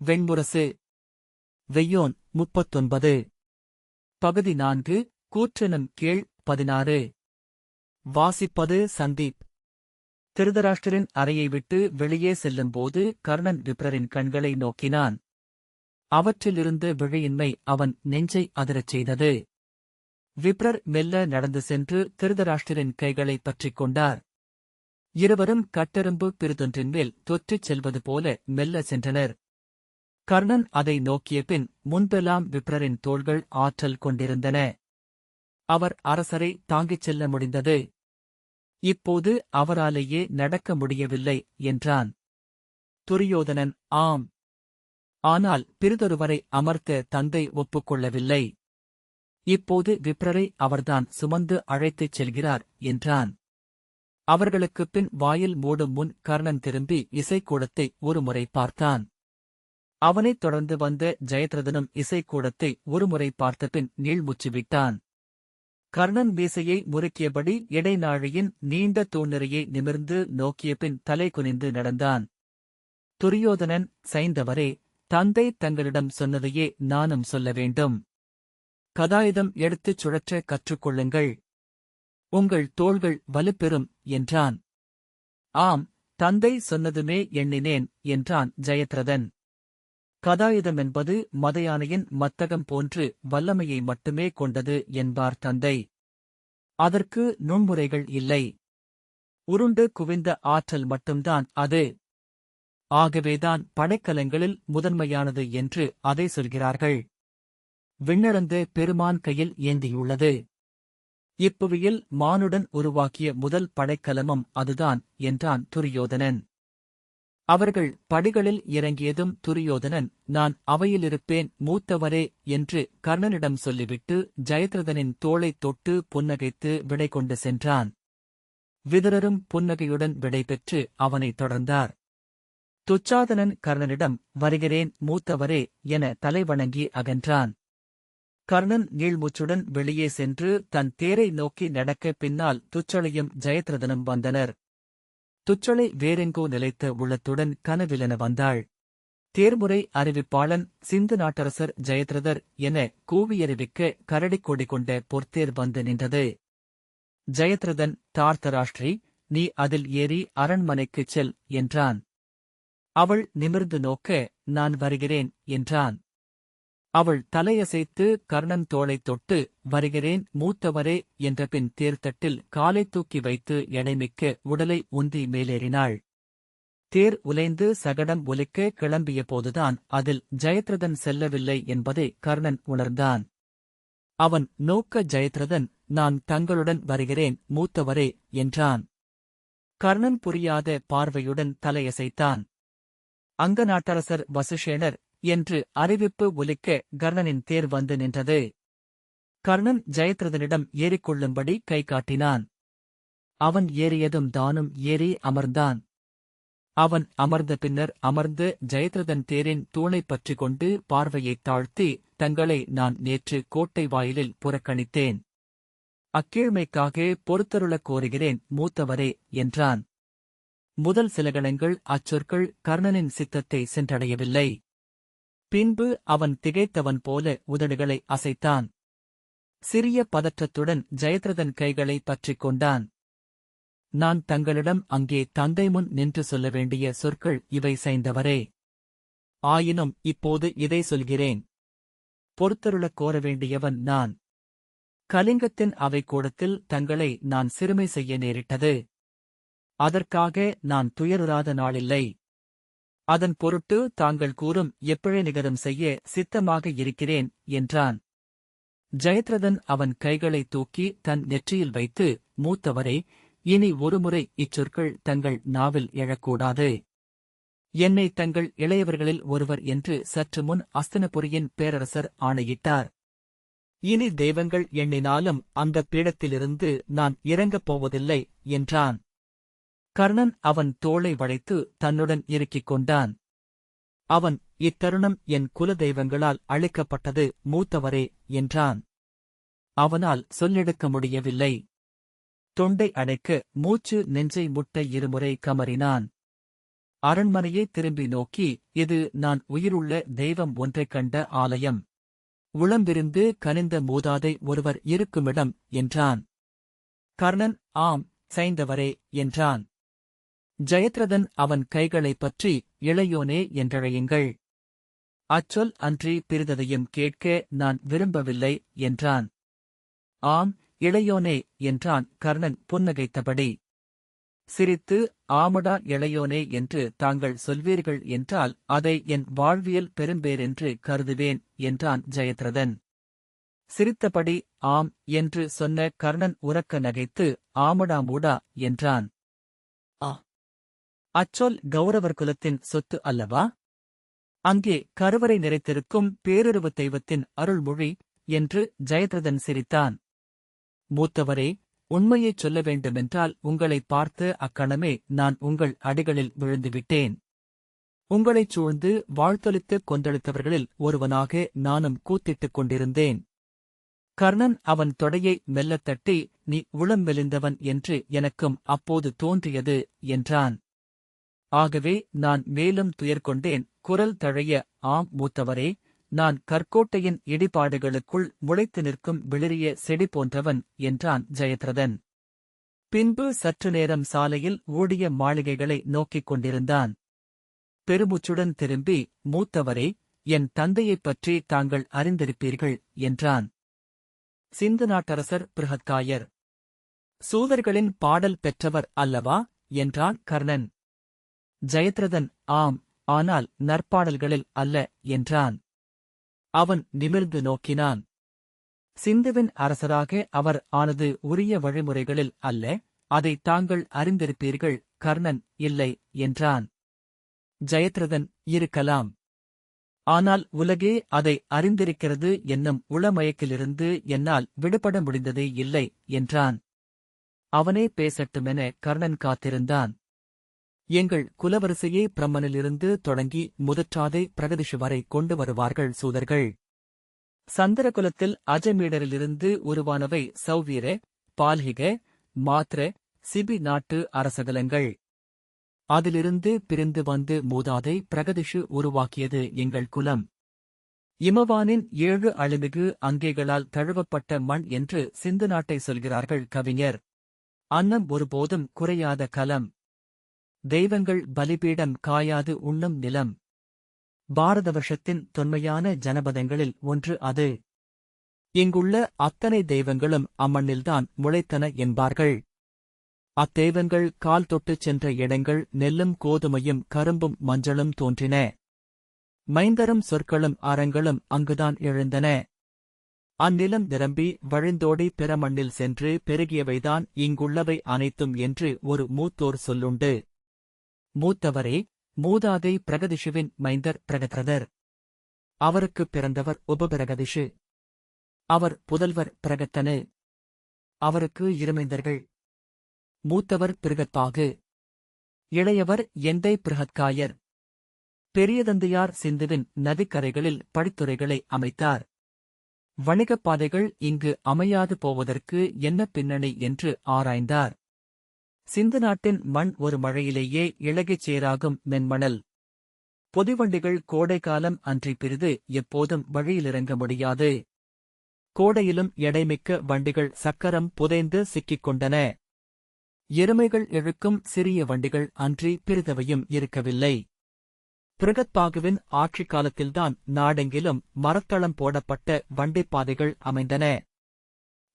வெண்முரசு. வெய்யோன் 39. பகுதி 4. கூற்றெனும் கீழ் 16. வாசிப்பது சந்தீப். திருதராஷ்டிரரின் அறையை விட்டு வெளியே செல்லும்போது கர்ணன் விப்ரரின் கண்களை நோக்கினான். அவற்றிலிருந்த விழியின்மை அவன் நெஞ்சை அதிரச் செய்தது. விப்ரர் மெல்ல நடந்து சென்று திருதராஷ்டிரரின் கைகளைப் பற்றிக் கொண்டார். இருவரும் கட்டெரும்பு பிறிதொன்றின் மேல் தொற்றிச் செல்வது போல மெல்ல சென்றனர். கர்ணன் அதை நோக்கிய பின் முன்பெல்லாம் விப்ரரின் தோள்கள் ஆற்றல் கொண்டிருந்தன. அவர் அரசரை தாங்கிச் செல்ல முடிந்தது. இப்போது அவராலேயே நடக்க முடியவில்லை என்றான். துரியோதனன் ஆம். ஆனால் பிறிதொருவரை அமர்த்த தந்தை ஒப்புக்கொள்ளவில்லை. இப்போது விப்ரரை அவர்தான் சுமந்து அழைத்துச் செல்கிறார் என்றான். அவர்களுக்குப் பின் வாயில் மூடும் முன் கர்ணன் திரும்பி இசைக்கூடத்தை ஒருமுறை பார்த்தான். அவனைத் தொடர்ந்து வந்த ஜெயத்ரதனும் இசைக்கூடத்தை ஒருமுறை பார்த்தபின் நீள்முச்சு விட்டான். கர்ணன் மீசையை முறுக்கியபடி இடைநாழியின் நீண்ட தூண்நிறையை நிமிர்ந்து நோக்கிய பின் தலை குனிந்து நடந்தான். துரியோதனன் சைந்தவரே, தந்தை தங்களிடம் சொன்னதையே நானும் சொல்ல வேண்டும். கதாயுதம் எடுத்துச் சுழற்ற கற்றுக்கொள்ளுங்கள். உங்கள் தோள்கள் வலுப்பெறும் என்றான். ஆம், தந்தை சொன்னதுமே எண்ணினேன் என்றான் ஜெயத்ரதன். கதாயுதமென்பது மதயானையின் மத்தகம் போன்று வல்லமையை மட்டுமே கொண்டது என்பார் தந்தை. அதற்கு நுண்முறைகள் இல்லை. உருண்டு குவிந்த ஆற்றல் மட்டும்தான் அது. ஆகவேதான் படைக்கலங்களில் முதன்மையானது என்று அதை சொல்கிறார்கள். விண்ணளந்த பெருமான் கையில் ஏந்தியுள்ளது. இப்புவியில் மானுடன் உருவாக்கிய முதல் படைக்கலமும் அதுதான் என்றான் துரியோதனன். அவர்கள் படிகளில் இறங்கியதும் துரியோதனன் நான் அவையிலிருப்பேன் மூத்தவரே என்று கர்ணனிடம் சொல்லிவிட்டு ஜெயத்ரதனின் தோளைத் தொட்டு புன்னகைத்து விடை கொண்டு சென்றான். விதுரரும் புன்னகையுடன் விடைபெற்று அவனைத் தொடர்ந்தார். துச்சாதனன் கர்ணனிடம் வருகிறேன் மூத்தவரே என தலைவணங்கி அகன்றான். கர்ணன் நீள்மூச்சுடன் வெளியே சென்று தன் தேரை நோக்கி நடக்க பின்னால் துச்சளையும் ஜெயத்ரதனும் வந்தனர். துச்சளை வேறெங்கோ நிலைத்த உள்ளத்துடன் கனவிலென வந்தாள். தேர்முறை அறிவிப்பாளன் சிந்து நாட்டரசர் ஜெயத்ரதர் என கூவியறிவிக்க கரடிக்கொடி கொண்ட பொற்தேர் வந்து நின்றது. ஜெயத்ரதன் தார்த்தராஷ்டிரி, நீ அதில் ஏறி அரண்மனைக்குச் செல் என்றான். அவள் நிமிர்ந்து நோக்க நான் வருகிறேன் என்றான். அவள் தலையசைத்து கர்ணன் தோளைத் தொட்டு வருகிறேன் மூத்தவரே என்றபின் தேர்தட்டில் காலைத் தூக்கி வைத்து எடைமிக்க உடலை உந்தி மேலேறினாள். தேர் உலைந்து சகடம் ஒலிக்க கிளம்பிய போதுதான் அதில் ஜெயத்ரதன் செல்லவில்லை என்பதை கர்ணன் உணர்ந்தான். அவன் நோக்க ஜெயத்ரதன் நான் தங்களுடன் வருகிறேன் மூத்தவரே என்றான். கர்ணன் புரியாத பார்வையுடன் தலையசைத்தான். அங்க நாட்டரசர் வசுஷேனர் என்று அறிவிப்பு ஒலிக்க கர்ணனின் தேர் வந்து நின்றது. கர்ணன் ஜெயத்ரதனிடம் ஏறிக்கொள்ளும்படி கை காட்டினான். அவன் ஏறியதும் தானும் ஏறி அமர்ந்தான். அவன் அமர்ந்த பின்னர் அமர்ந்து ஜெயத்ரதன் தேரின் தூணைப் பற்றிக் கொண்டு பார்வையைத் தாழ்த்தி தங்களை நான் நேற்று கோட்டை வாயிலில் புறக்கணித்தேன். அக்கீழ்மைக்காக பொறுத்தருளக் கோருகிறேன் மூத்தவரே என்றான். முதல் சில கணங்கள் அச்சொற்கள் கர்ணனின் சித்தத்தை சென்றடையவில்லை. பின்பு அவன் திகைத்தவன் போல உதடுகளை அசைத்தான். சிறிய பதற்றத்துடன் ஜெயத்ரதன் கைகளை பற்றிக் கொண்டான். நான் தங்களிடம் அங்கே தந்தை முன் நின்று சொல்ல வேண்டிய சொற்கள் இவை சைந்தவரே. ஆயினும் இப்போது இதை சொல்கிறேன். பொறுத்தருளக் கோர வேண்டியவன் நான். கலிங்கத்தின் அவைக்கூடத்தில் தங்களை நான் சிறுமை செய்ய நேரிட்டது. அதற்காக நான் துயருறாத நாளில்லை. அதன் பொருட்டு தாங்கள் கூறும் எப்பிழை நிகரம் செய்ய சித்தமாக இருக்கிறேன் என்றான். ஜெயத்ரதன் அவன் கைகளை தூக்கி தன் நெற்றியில் வைத்து மூத்தவரே, இனி ஒருமுறை இச்சொற்கள் தங்கள் நாவில் எழக்கூடாது. என்னை தங்கள் இளையவர்களில் ஒருவர் என்று சற்று முன் அஸ்தினபுரியின் பேரரசர் ஆணையிட்டார். இனி தெய்வங்கள் எண்ணினாலும் அந்த பீடத்திலிருந்து நான் இறங்கப் போவதில்லை என்றான். கர்ணன் அவன் தோளை வளைத்து தன்னுடன் இறுக்கிக் கொண்டான். அவன் இத்தருணம் என் குல தெய்வங்களால் அளிக்கப்பட்டது மூத்தவரே என்றான். அவனால் சொல்லெடுக்க முடியவில்லை. தொண்டை அடைக்க மூச்சு நெஞ்சை முட்ட இருமுறை கமறினான். அரண்மனையை திரும்பி நோக்கி, இது நான் உயிருள்ள தெய்வம் ஒன்றைக் கண்ட ஆலயம். உளம்பிருந்து கனிந்த மூதாதை ஒருவர் இருக்குமிடம் என்றான். கர்ணன், ஆம் சைந்தவரே என்றான். ஜெயத்ரதன் அவன் கைகளைப் பற்றி, இளையோனே என்றழையுங்கள். அச்சொல் அன்றி பிறிததையும் கேட்க நான் விரும்பவில்லை என்றான். ஆம் இளையோனே என்றான் கர்ணன் புன்னகைத்தபடி. சிரித்து, ஆமடா இளையோனே என்று தாங்கள் சொல்வீர்கள் என்றால் அதை என் வாழ்வியல் பெரும்பேரென்று கருதுவேன் என்றான் ஜெயத்ரதன். சிரித்தபடி ஆம் என்று சொன்ன கர்ணன் உரக்க நகைத்து, ஆமடா மூடா என்றான். அச்சொல் கௌரவர் குலத்தின் சொத்து அல்லவா? அங்கே கருவறை நிறைத்திருக்கும் பேருருவத் தெய்வத்தின் அருள்மொழி என்று ஜெயத்ரதன் சிரித்தான். மூத்தவரே, உண்மையைச் சொல்ல வேண்டுமென்றால் உங்களைப் பார்த்து அக்கணமே நான் உங்கள் அடிகளில் விழுந்துவிட்டேன். உங்களைச் சூழ்ந்து வாழ்த்தொலித்துக் கொந்தளித்தவர்களில் ஒருவனாக நானும் கூத்திட்டுக் கொண்டிருந்தேன். கர்ணன் அவன் தொடையை மெல்லத் தட்டி, நீ உளம் மெலிந்தவன் என்று எனக்கும் அப்போது தோன்றியது என்றான். ஆகவே நான் மேலும் துயர்கொண்டேன். குரல் தழைய, ஆம் மூத்தவரே, நான் கற்கோட்டையின் இடிபாடுகளுக்குள் முளைத்து நிற்கும் விளிரிய செடி போன்றவன் என்றான் ஜெயத்ரதன். பின்பு சற்று நேரம் சாலையில் ஓடிய மாளிகைகளை நோக்கிக் கொண்டிருந்தான். பெருமூச்சுடன் திரும்பி, மூத்தவரே, என் தந்தையைப் பற்றி தாங்கள் அறிந்திருப்பீர்கள் என்றான். சிந்து நாட்டரசர் பிருஹத்காயர். சூதர்களின் பாடல் பெற்றவர் அல்லவா என்றான் கர்ணன். ஜெயத்ரதன், ஆம், ஆனால் நற்பாடல்களில் அல்ல என்றான். அவன் நிமிர்ந்து நோக்கினான். சிந்துவின் அரசராக அவர் ஆனது உரிய வழிமுறைகளில் அல்ல, அதை தாங்கள் அறிந்திருப்பீர்கள். கர்ணன், இல்லை என்றான். ஜெயத்ரதன், இருக்கலாம். ஆனால் உலகே அதை அறிந்திருக்கிறது என்னும் உளமயக்கிலிருந்து என்னால் விடுபட முடிந்ததே இல்லை என்றான். அவனே பேசட்டுமென கர்ணன் காத்திருந்தான். எங்கள் குலவரிசையே பிரம்மனிலிருந்து தொடங்கி முதற்றாதை பிரகதிஷு வரை கொண்டு வருவார்கள் சூதர்கள். சந்திரகுலத்தில் அஜமீடரிலிருந்து உருவானவை சௌவீர, பால்ஹிக, மாத்ர, சிபி நாட்டு அரசகலங்கள். அதிலிருந்து பிரிந்து வந்து மூதாதை பிரகதிஷு உருவாக்கியது எங்கள் குலம். இமவானின் 7 அழுமிகு அங்கேகளால் தழுவப்பட்ட மண் என்று சிந்து நாட்டை சொல்கிறார்கள் கவிஞர். அன்னம் ஒருபோதும் குறையாத கலம். தெய்வங்கள் பலிபீடம் காயாது உண்ணும் நிலம். பாரத வருஷத்தின் தொன்மையான ஜனபதங்களில் ஒன்று அது. இங்குள்ள அத்தனை தெய்வங்களும் அம்மண்ணில்தான் முளைத்தன என்பார்கள். அத்தெய்வங்கள் கால் தொட்டுச் சென்ற இடங்கள் நெல்லும் கோதுமையும் கரும்பும் மஞ்சளும் தோன்றின. மைந்தரும் சொற்களும் அறங்களும் அங்குதான் எழுந்தன. அந்நிலம் நிரம்பி வழிந்தோடி பிற மண்ணில் சென்று பெருகியவைதான் இங்குள்ளவை அனைத்தும் என்று ஒரு மூத்தோர் சொல்லுண்டு. மூத்தவரே, மூதாதை பிரகதிஷுவின் மைந்தர் பிரகத்ரதர். அவருக்குப் பிறந்தவர் உபபிரகதிஷு. அவர் புதல்வர் பிரகத்தனு. அவருக்கு இருமைந்தர்கள். மூத்தவர் பிருகத்பாகு. இளையவர் எந்தை பிருஹத்காயர். பெரியதந்தையார் சிந்துவின் நதிக்கரைகளில் படித்துறைகளை அமைத்தார். வணிகப் பாதைகள் இங்கு அமையாது போவதற்கு என்ன பின்னணி என்று ஆராய்ந்தார். சிந்து நாட்டின் மண் ஒரு மழையிலேயே இளகிச் சேராகும் மென்மணல். பொதிவண்டிகள் கோடைக்காலம் அன்றி பிறிது எப்போதும் வழியிலிறங்க முடியாது. கோடையிலும் எடைமிக்க வண்டிகள் சக்கரம் புதைந்து சிக்கிக் கொண்டன. எருமைகள் இழுக்கும் சிறிய வண்டிகள் அன்றி பிறிதவையும் இருக்கவில்லை. பிருகத்பாகுவின் ஆட்சிக் காலத்தில்தான் நாடெங்கிலும் மரத்தளம் போடப்பட்ட வண்டிப்பாதைகள் அமைந்தன.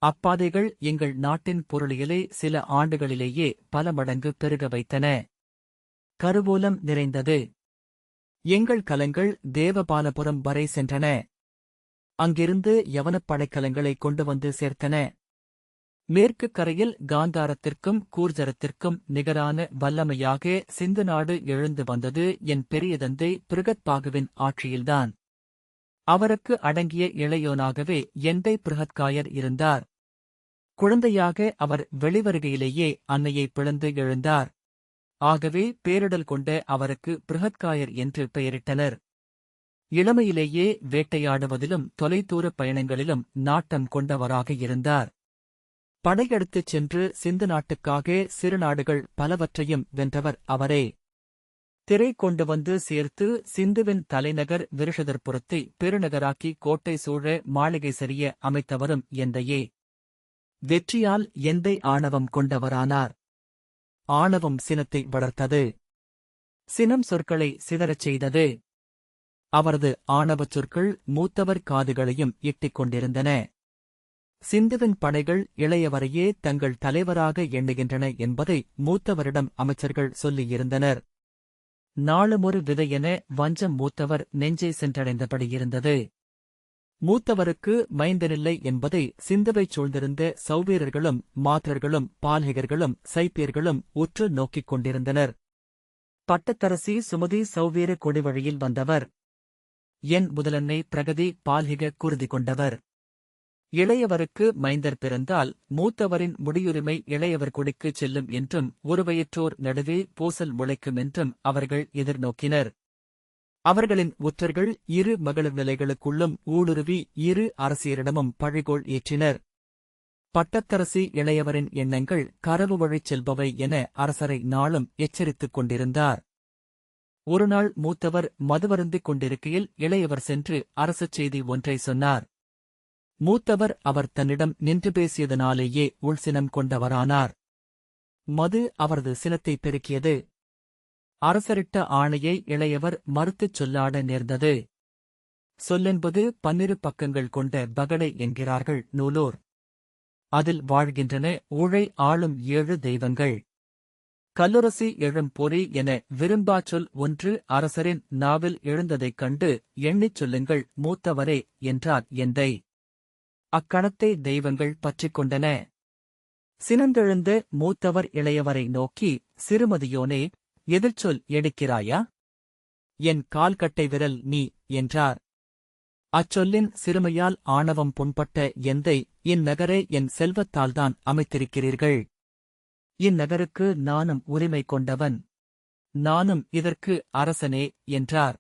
அப்பாதைகள் எங்கள் நாட்டின் பொருளியலை சில ஆண்டுகளிலேயே பல மடங்கு பெருக வைத்தன. கருவூலம் நிறைந்தது. எங்கள் கலங்கள் தேவபாலபுரம் வரை சென்றன. அங்கிருந்து யவனப் படைக்கலங்களை கொண்டு வந்து சேர்த்தன. மேற்குக் கரையில் காந்தாரத்திற்கும் கூர்ஜரத்திற்கும் நிகரான வல்லமையாக சிந்து நாடு எழுந்து வந்தது என் பெரியதந்தை பிருகத்பாகுவின் ஆட்சியில்தான். அவருக்கு அடங்கிய இளையோனாகவே எந்தை பிருஹத்காயர் இருந்தார். குழந்தையாக அவர் வெளிவருகையிலேயே அன்னையை பிளந்து எழுந்தார். ஆகவே பேரிடல் கொண்ட அவருக்கு பிருஹத்காயர் என்று பெயரிட்டனர். இளமையிலேயே வேட்டையாடுவதிலும் தொலைதூரப் பயணங்களிலும் நாட்டம் கொண்டவராக இருந்தார். படையெடுத்துச் சென்று சிந்து நாட்டுக்காக சிறு நாடுகள் பலவற்றையும் வென்றவர் அவரே. திரை கொண்டு வந்து சேர்த்து சிந்துவின் தலைநகர் விருஷதர்புரத்தை பெருநகராக்கி கோட்டை சூழ மாளிகை சரிய அமைத்தவரும் எந்தையே. வெற்றியால் எந்தை ஆணவம் கொண்டவரானார். ஆணவம் சினத்தை வளர்த்தது. சினம் சொற்களை சிதறச் செய்தது. அவரது ஆணவச் சொற்கள் மூத்தவர் காதுகளையும் எட்டிக் கொண்டிருந்தன. சிந்துவின் படைகள் இளையவரையே தங்கள் தலைவராக எண்ணுகின்றன என்பதை மூத்தவரிடம் அமைச்சர்கள் சொல்லியிருந்தனர். நாளுமொரு விதையென வஞ்சம் மூத்தவர் நெஞ்சை சென்றடைந்தபடியிருந்தது. மூத்தவருக்கு மைந்தனில்லை என்பதை சிந்துவைச் சூழ்ந்திருந்த சௌவீரர்களும் மாத்திரர்களும் பால்ஹிகர்களும் சைப்பியர்களும் உற்று நோக்கிக் கொண்டிருந்தனர். பட்டத்தரசி சுமதி சௌவீர கொடிவழியில் வந்தவர். என் முதலன்னை பிரகதி பால்ஹிக குருதி கொண்டவர். இளையவருக்கு மைந்தர் பிறந்தால் மூத்தவரின் முடியுரிமை இளையவர் குடிக்குச் செல்லும் என்றும் ஒருவயிற்றோர் நடுவே பூசல் முளைக்கும் என்றும் அவர்கள் எதிர்நோக்கினர். அவர்களின் உற்றர்கள் இரு மகளிர் நிலைகளுக்குள்ளும் ஊடுருவி இரு அரசியரிடமும் பழிகோள் ஏற்றினர். பட்டத்தரசி இளையவரின் எண்ணங்கள் கரவு வழிச் செல்பவை என அரசரை நாளும் எச்சரித்துக் கொண்டிருந்தார். ஒருநாள் மூத்தவர் மதுவருந்திக் கொண்டிருக்கையில் இளையவர் சென்று அரசச் செய்தி ஒன்றை சொன்னார். மூத்தவர் அவர் தன்னிடம் நின்று பேசியதனாலேயே உள்சினம் கொண்டவரானார். மது அவரது சினத்தை பெருக்கியது. அரசரிட்ட ஆணையை இளையவர் மறுத்துச் சொல்லாட நேர்ந்தது. சொல்லென்பது 12 பக்கங்கள் கொண்ட பகடை என்கிறார்கள் நூலோர். அதில் வாழ்கின்றன ஊழை ஆளும் 7 தெய்வங்கள். கல்லுரசி எழும் பொறி என விரும்பாச் சொல் ஒன்று அரசரின் நாவில் எழுந்ததைக் கண்டு எண்ணிச் சொல்லுங்கள் மூத்தவரே என்றார் எந்தை. அக்கணத்தை தெய்வங்கள் பற்றிக் கொண்டன. சினந்தெழுந்த மூத்தவர் இளையவரை நோக்கி, சிறுமதியோனே, எதிர்ச்சொல் எடுக்கிறாயா? என் கால்கட்டை விரல் நீ என்றார். அச்சொல்லின் சிறுமையால் ஆணவம் புண்பட்ட எந்தை, இந்நகரை என் செல்வத்தால்தான் அமைத்திருக்கிறீர்கள். இந்நகருக்கு நானும் உரிமை கொண்டவன். நானும் இதற்கு அரசனே என்றார்.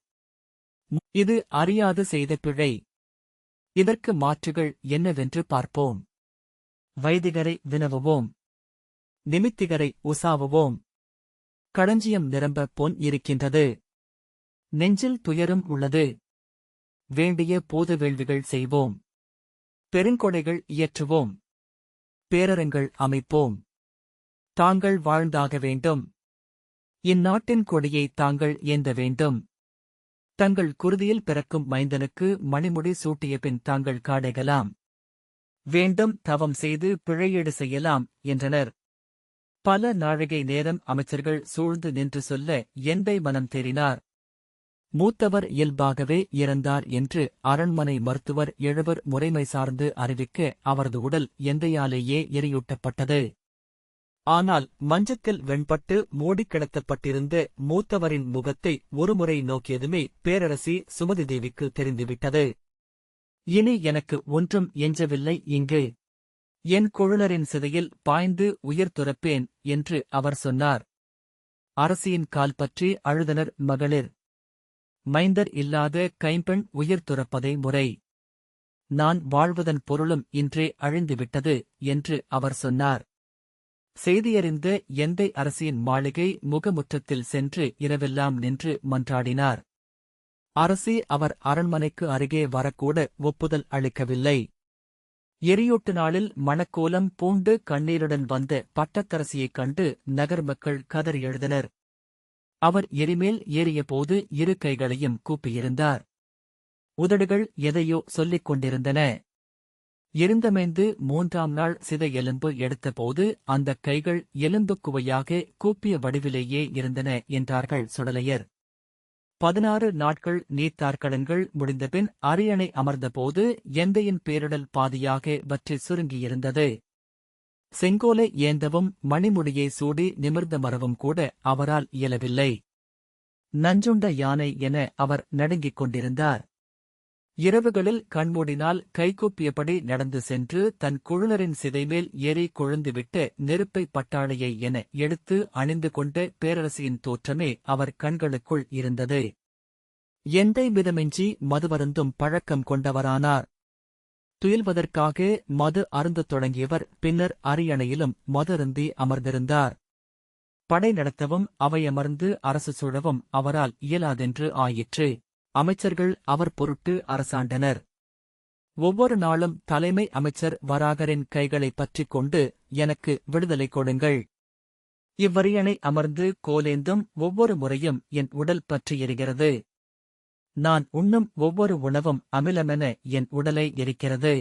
இது அறியாது செய்த பிழை. இதற்கு மாற்றுகள் என்னவென்று பார்ப்போம். வைதிகரை வினவுவோம். நிமித்திகரை உசாவுவோம். களஞ்சியம் நிரம்ப பொன் இருக்கின்றது. நெஞ்சில் துயரும் உள்ளது. வேண்டிய போது வேள்விகள் செய்வோம். பெருங்கொடைகள் இயற்றுவோம். பேரரங்கள் அமைப்போம். தாங்கள் வாழ்ந்தாக வேண்டும். இந்நாட்டின் கொடியை தாங்கள் ஏந்த வேண்டும். தங்கள் குருதியில் பிறக்கும் மைந்தனுக்கு மணிமுடி சூட்டிய பின் தாங்கள் காடைகலாம். வேண்டும் தவம் செய்து பிழையீடு செய்யலாம் என்றனர். பல நாழிகை நேரம் அமைச்சர்கள் சூழ்ந்து நின்று சொல்ல எந்தை மனம் தேறினார். மூத்தவர் இயல்பாகவே இறந்தார் என்று அரண்மனை மருத்துவர் 7 முறைமை சார்ந்து அறிவிக்க அவரது உடல் எந்தையாலேயே எரியூட்டப்பட்டது. ஆனால் மஞ்சத்தில் வெண்பட்டு மூடிக் கிடத்தப்பட்டிருந்த மூத்தவரின் முகத்தை ஒருமுறை நோக்கியதுமே பேரரசி சுமதி தேவிக்கு தெரிந்துவிட்டது. இனி எனக்கு ஒன்றும் எஞ்சவில்லை இங்கு. என் குழுலரின் சிதையில் பாய்ந்து உயிர் துறப்பேன் என்று அவர் சொன்னார். அரசியின் கால் பற்றி அழுதனர் மகளிர். மைந்தர் இல்லாத கைம்பெண் உயிர் துறப்பதை முறை. நான் வாழ்வதன் பொருளும் இன்றே அழிந்துவிட்டது என்று அவர் சொன்னார். செய்தியறிந்த எந்தை அரசியின் மாளிகை முகமுற்றத்தில் சென்று இரவெல்லாம் நின்று மன்றாடினார். அரசி அவர் அரண்மனைக்கு அருகே வரக்கூட ஒப்புதல் அளிக்கவில்லை. எரியூட்டு நாளில் மணக்கோலம் பூண்டு கண்ணீருடன் வந்த பட்டத்தரசியைக் கண்டு நகர் மக்கள் கதறி எழுதனர். அவர் எரிமேல் ஏறியபோது 2 கைகளையும் கூப்பியிருந்தார். உதடுகள் எதையோ சொல்லிக் கொண்டிருந்தன. எரிந்தமைந்து 3ஆம் நாள் சிதை எலும்பு எடுத்தபோது அந்தக் கைகள் எலும்புக் குவையாக கூப்பிய வடிவிலேயே இருந்தன என்றார்கள் சுடலையர். 16 நாட்கள் நீத்தார்கடன்கள் முடிந்தபின் அரியணை அமர்ந்தபோது எந்தையின் பேரிடல் பாதியாக வற்றி சுருங்கியிருந்தது. செங்கோலை ஏந்தவும் மணிமுடியை சூடி நிமிர்ந்த மரவும் கூட அவரால் இயலவில்லை. நஞ்சுண்ட யானை என அவர் நடுங்கிக் கொண்டிருந்தார். இரவுகளில் கண்மூடினால் கைகூப்பியபடி நடந்து சென்று தன் குழுலரின் சிதைமேல் ஏறி கொழுந்துவிட்ட நெருப்பை பட்டாளையை என எடுத்து அணிந்து கொண்ட பேரரசியின் தோற்றமே அவர் கண்களுக்குள் இருந்தது. எந்தை மிதமின்றி மதுவருந்தும் பழக்கம் கொண்டவரானார். துயில்வதற்காக மது அருந்தத் தொடங்கியவர் பின்னர் அரியணையிலும் மதுருந்தி அமர்ந்திருந்தார். படை நடத்தவும் அவையமர்ந்து அரசு சூழவும் அவரால் இயலாதென்று ஆயிற்று. அமைச்சர்கள் அவர் பொருட்டு அரசாண்டனர். ஒவ்வொரு நாளும் தலைமை அமைச்சர் வராகரின் கைகளைப் பற்றிக் கொண்டு, எனக்கு விடுதலை கொடுங்கள். இவ்வரியணை அமர்ந்து கோலேந்தும் ஒவ்வொரு முறையும் என் உடல் பற்றி எரிகிறது. நான் உண்ணும் ஒவ்வொரு உணவும் அமிலமென என் உடலை எரிக்கிறது.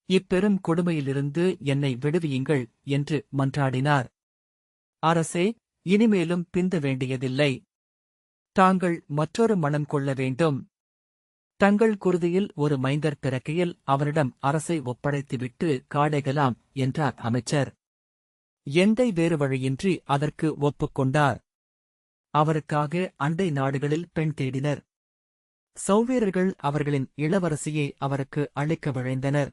இப்பெரும் கொடுமையிலிருந்து என்னை விடுவியுங்கள் என்று மன்றாடினார். அரசே, இனிமேலும் பிந்த வேண்டியதில்லை. தாங்கள் மற்றொரு மனம் கொள்ள வேண்டும். தங்கள் குருதியில் ஒரு மைந்தர் பிறக்கையில் அவரிடம் அரசை ஒப்படைத்துவிட்டு காடைகலாம் என்றார் அமைச்சர். எந்தை வேறு வழியின்றி அதற்கு ஒப்புக்கொண்டார். அவருக்காக அண்டை நாடுகளில் பெண் தேடினர். சௌவேரர்கள் அவர்களின் இளவரசியை அவருக்கு அளிக்க விழைந்தனர்.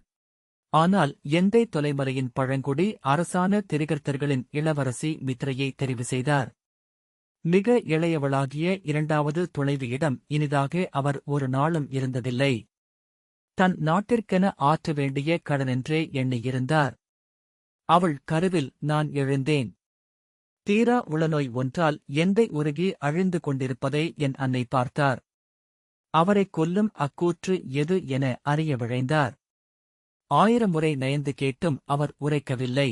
ஆனால் எந்தை தொலைமலையின் பழங்குடி அரசான திரிகர்த்தர்களின் இளவரசி மித்ரையை தெரிவு செய்தார். மிக இளையவளாகிய இரண்டாவது துணைவியிடம் இனிதாக அவர் ஒரு நாளும் இருந்ததில்லை. தன் நாட்டிற்கென ஆற்ற வேண்டிய கடனென்றே எண்ணியிருந்தார். அவள் கருவில் நான் எழுந்தேன். தீரா உளநோய் ஒன்றால் எந்தை உருகி அழிந்து கொண்டிருப்பதை என் அன்னை பார்த்தார். அவரைக் கொல்லும் அக்கூற்று எது என அறிய விழைந்தார். 1000 முறை நயந்து கேட்டும் அவர் உரைக்கவில்லை.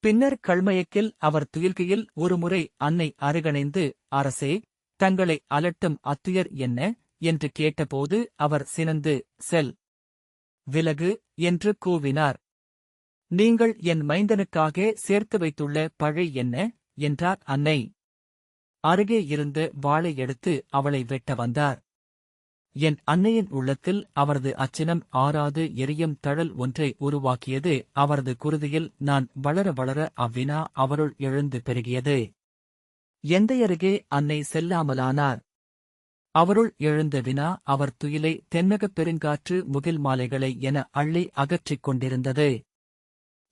பின்னர் கள்மயக்கில் அவர் துயில்கையில் ஒருமுறை அன்னை அருகணைந்து, அரசே, தங்களை அலட்டும் அத்துயர் என்ன என்று கேட்டபோது அவர் சினந்து, செல், விலகு என்று கூவினார். நீங்கள் என் மைந்தனுக்காக சேர்த்து வைத்துள்ள பழி என்ன என்றார் அன்னை. அருகே இருந்து வாளை எடுத்து அவளை வெட்ட வந்தார். என் அன்னையின் உள்ளத்தில் அவரது அச்சினம் ஆறாது எரியும் தழல் ஒன்றை உருவாக்கியது. அவரது குருதியில் நான் வளர வளர அவ்வினா அவருள் எழுந்து பெருகியது. எந்தையருகே அன்னை செல்லாமலானார். அவருள் எழுந்த வினா அவர் துயிலை தென்னகப் பெருங்காற்று முகில் மாலைகளை என அள்ளி அகற்றிக் கொண்டிருந்தது.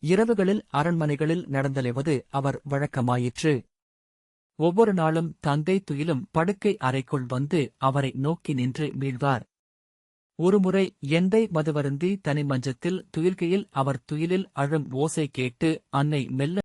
இரவுகளில் அரண்மனைகளில் நடந்தலைவது அவர் வழக்கமாயிற்று. ஒவ்வொரு நாளும் தந்தை துயிலும் படுக்கை அறைக்குள் வந்து அவரை நோக்கி நின்று மீழ்வார். ஒருமுறை எந்தை மதுவருந்தி தனி மஞ்சத்தில் துயில்கையில் அவர் துயிலில் அழும் ஓசை கேட்டு அன்னை மெல்ல